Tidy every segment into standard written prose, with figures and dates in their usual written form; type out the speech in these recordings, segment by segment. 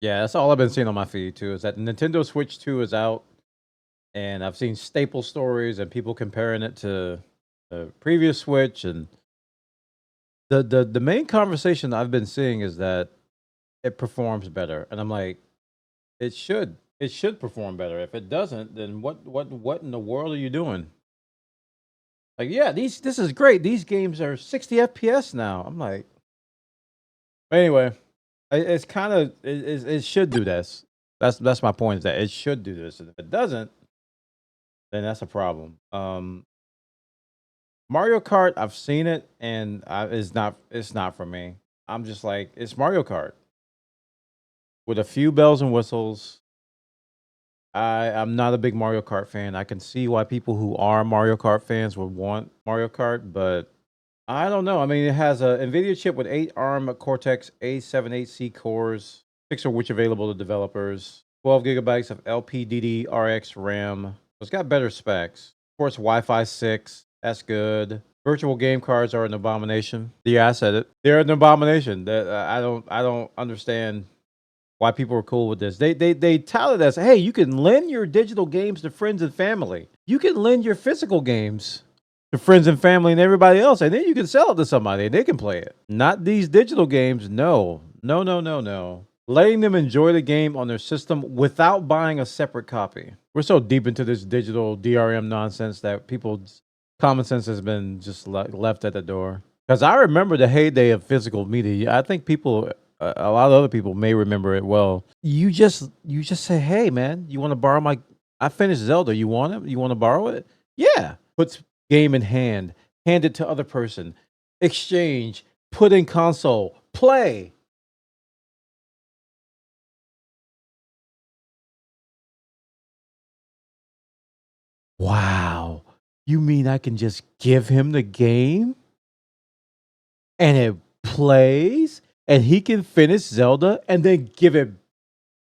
Yeah, that's all I've been seeing on my feed too. Is that Nintendo Switch 2 is out, and I've seen staple stories and people comparing it to the previous Switch, and the main conversation I've been seeing is that it performs better, and I'm like, it should perform better. If it doesn't, then what in the world are you doing? Like, yeah, this is great. These games are 60 FPS now. I'm like, anyway, it's kind of it should do this. That's my point. Is that it should do this, and if it doesn't, then that's a problem. Mario Kart, I've seen it, and it's not for me. I'm just like, it's Mario Kart with a few bells and whistles. I'm not a big Mario Kart fan. I can see why people who are Mario Kart fans would want Mario Kart, but I don't know. I mean, it has a NVIDIA chip with 8 ARM Cortex A78C cores, 6 of which available to developers, 12 gigabytes of LPDDR6 RAM. It's got better specs. Of course, Wi-Fi 6. That's good. Virtual game cards are an abomination. Yeah, I said it. They're an abomination. I don't understand why people are cool with this. They tout it as, hey, you can lend your digital games to friends and family. You can lend your physical games to friends and family and everybody else, and then you can sell it to somebody and they can play it. Not these digital games. No. No, no, no, no. Letting them enjoy the game on their system without buying a separate copy. We're so deep into this digital DRM nonsense that people's common sense has been just left at the door. Because I remember the heyday of physical media. I think people, a lot of other people may remember it well. You just say, hey man, you want to borrow my? I finished Zelda. You want it? You want to borrow it? Yeah. Puts game in hand it to other person, exchange, put in console, play. Wow. You mean I can just give him the game and it plays and he can finish Zelda and then give it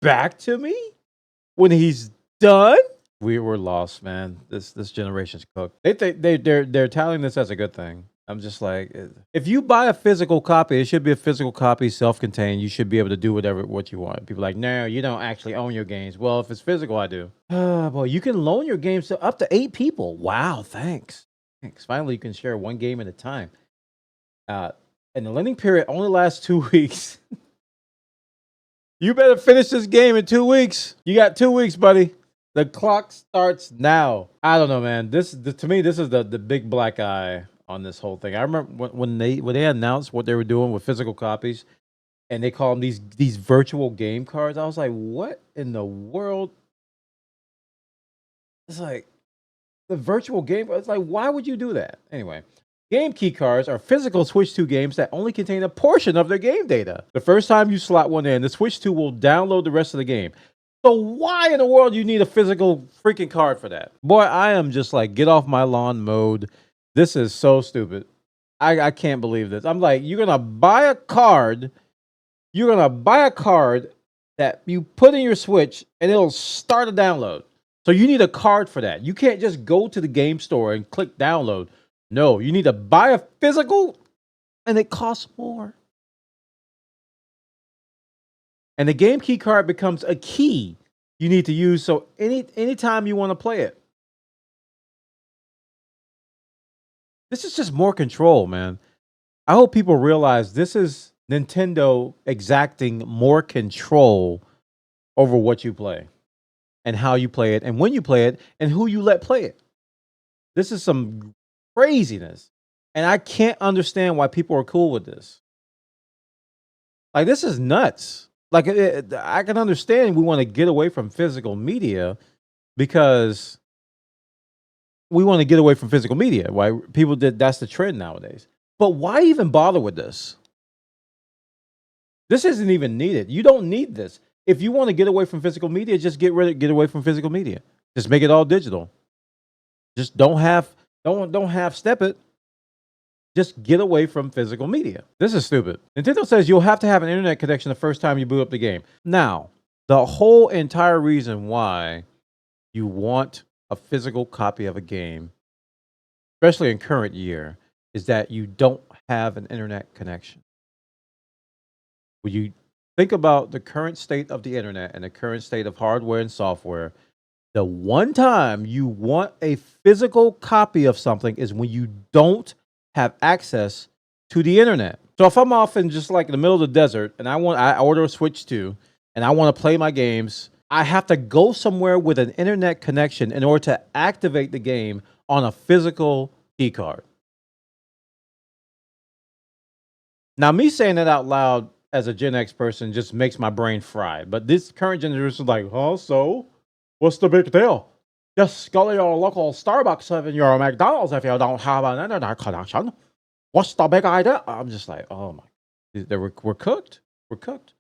back to me when he's done? We were lost, man. This generation's cooked. They think they're touting this as a good thing. I'm just like, if you buy a physical copy, it should be a physical copy, self-contained. You should be able to do what you want. People are like, no, you don't actually own your games. Well, if it's physical, I do. Boy, you can loan your games to up to 8 people. Wow, thanks. Thanks. Finally, you can share one game at a time. And the lending period only lasts 2 weeks. You better finish this game in 2 weeks. You got 2 weeks, buddy. The clock starts now. I don't know, man. To me, this is the big black eye on this whole thing. I remember when they announced what they were doing with physical copies, and they call them these virtual game cards. I was like, what in the world? It's like the virtual game. It's like, why would you do that? Anyway, game key cards are physical Switch 2 games that only contain a portion of their game data. The first time you slot one in, the Switch 2 will download the rest of the game. So why in the world do you need a physical freaking card for that? Boy, I am just like, get off my lawn mode. This is so stupid. I can't believe this. I'm like, you're gonna buy a card. You're gonna buy a card that you put in your Switch and it'll start a download. So you need a card for that. You can't just go to the game store and click download. No, you need to buy a physical, and it costs more. And the game key card becomes a key you need to use so anytime you want to play it. This is just more control, man. I hope people realize this is Nintendo exacting more control over what you play and how you play it and when you play it and who you let play it. This is some craziness. And I can't understand why people are cool with this. Like, this is nuts. Like, I can understand we want to get away from physical media because we want to get away from physical media. Why people did that's the trend nowadays. But why even bother with this? This isn't even needed. You don't need this. If you want to get away from physical media, just get away from physical media. Just make it all digital. Just don't have step it. Just get away from physical media. This is stupid. Nintendo says you'll have to have an internet connection the first time you boot up the game. Now, the whole entire reason why you want a physical copy of a game, especially in current year, is that you don't have an internet connection. When you Think about the current state of the internet and the current state of hardware and software. The one time you want a physical copy of something is when you don't have access to the internet. So if I'm off in just like in the middle of the desert and I order a Switch 2 and I want to play my games, I have to go somewhere with an internet connection in order to activate the game on a physical key card. Now, me saying that out loud as a Gen X person just makes my brain fry. But this current generation is like, oh, so what's the big deal? Just go to your local Starbucks and your McDonald's if you don't have an internet connection. What's the big idea? I'm just like, oh my, we're cooked. We're cooked.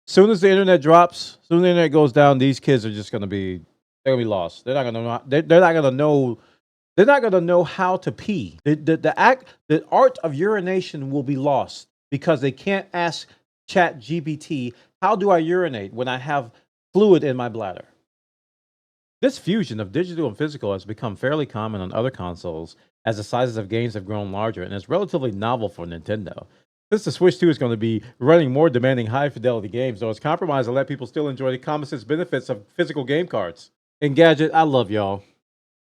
Soon as the internet drops, soon as the internet goes down, these kids are just gonna be lost. They're not gonna know. They're not gonna know. They're not gonna know how to pee. The art of urination will be lost because they can't ask Chat GPT, how do I urinate when I have fluid in my bladder? This fusion of digital and physical has become fairly common on other consoles as the sizes of games have grown larger, and it's relatively novel for Nintendo. Since the Switch 2 is going to be running more demanding high-fidelity games, though it's compromised to let people still enjoy the common sense benefits of physical game cards. Engadget, I love y'all.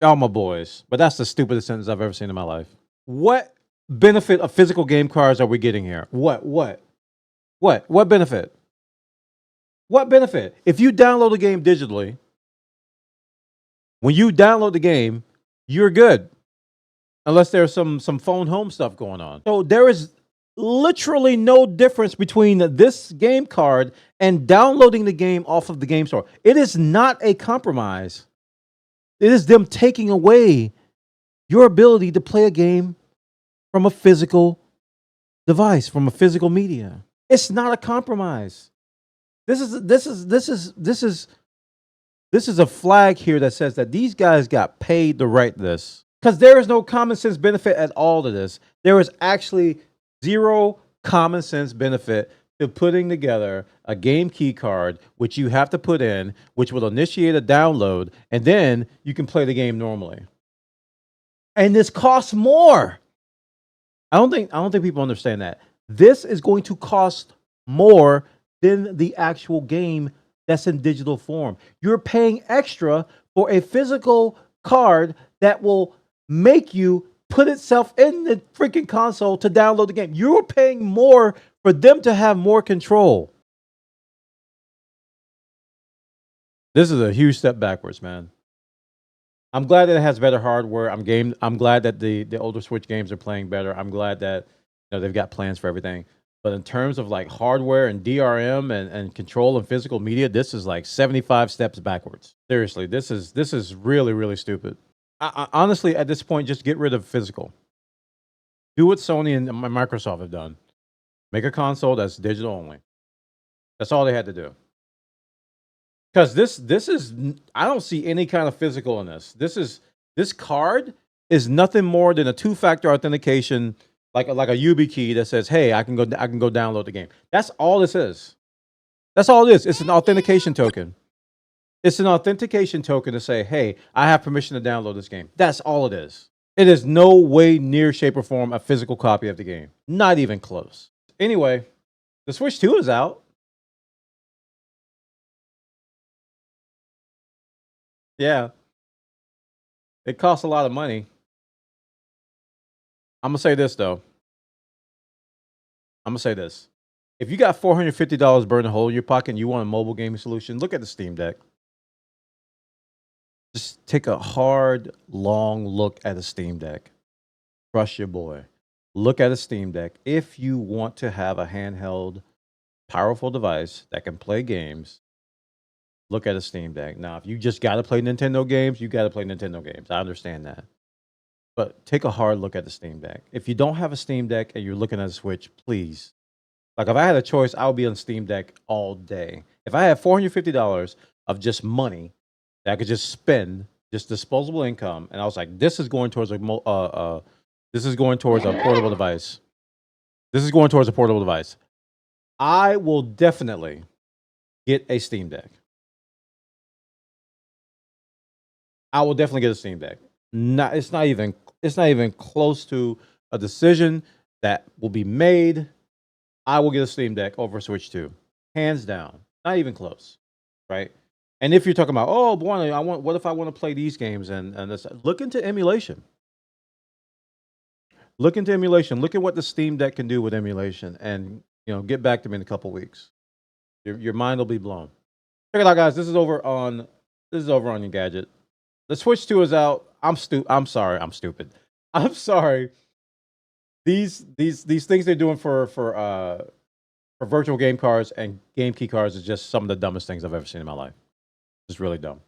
Y'all my boys. But that's the stupidest sentence I've ever seen in my life. What benefit of physical game cards are we getting here? What benefit? What benefit? If you download a game digitally, when you download the game, you're good. Unless there's some phone home stuff going on. So there is literally no difference between this game card and downloading the game off of the game store. It is not a compromise. It is them taking away your ability to play a game from a physical device, from a physical media. It's not a compromise. This is a flag here that says that these guys got paid to write this. Because there is no common sense benefit at all to this. There is actually zero common sense benefit to putting together a game key card, which you have to put in, which will initiate a download, and then you can play the game normally. And this costs more. I don't think people understand that. This is going to cost more than the actual game that's in digital form. You're paying extra for a physical card that will make you put itself in the freaking console to download the game. You're paying more for them to have more control. This is a huge step backwards, man. I'm glad that it has better hardware. I'm glad that the older Switch games are playing better. I'm glad that they've got plans for everything. But in terms of like hardware and DRM and control and physical media, this is like 75 steps backwards. Seriously, this is really, really stupid. I honestly, at this point, just get rid of physical. Do what Sony and Microsoft have done. Make a console that's digital only. That's all they had to do. Because this is, I don't see any kind of physical in this. This card is nothing more than a two-factor authentication, like a YubiKey that says, "Hey, I can go download the game." That's all this is. That's all it is. It's an authentication token. It's an authentication token to say, "Hey, I have permission to download this game." That's all it is. It is no way, near, shape, or form a physical copy of the game. Not even close. Anyway, the Switch 2 is out. Yeah. It costs a lot of money. I'm going to say this, though. I'm going to say this. If you got $450 burning a hole in your pocket and you want a mobile gaming solution, look at the Steam Deck. Just take a hard, long look at a Steam Deck. Trust your boy. Look at a Steam Deck. If you want to have a handheld, powerful device that can play games, look at a Steam Deck. Now, if you just got to play Nintendo games, you got to play Nintendo games. I understand that. But take a hard look at the Steam Deck. If you don't have a Steam Deck and you're looking at a Switch, please. Like, if I had a choice, I would be on Steam Deck all day. If I had $450 of just money that I could just spend, just disposable income, and I was like, this is going towards a portable device. This is going towards a portable device. I will definitely get a Steam Deck. I will definitely get a Steam Deck. It's not even close to a decision that will be made. I will get a Steam Deck over Switch 2. hands down, not even close, right? And if you're talking about, oh, Bwana, what if I want to play these games and this, look into emulation. Look into emulation. Look at what the Steam Deck can do with emulation, and get back to me in a couple weeks. Your mind will be blown. Check it out, guys. This is over on your gadget. The Switch 2 is out. I'm sorry. I'm stupid. I'm sorry. These things they're doing for virtual game cards and game key cards is just some of the dumbest things I've ever seen in my life. It's really dumb.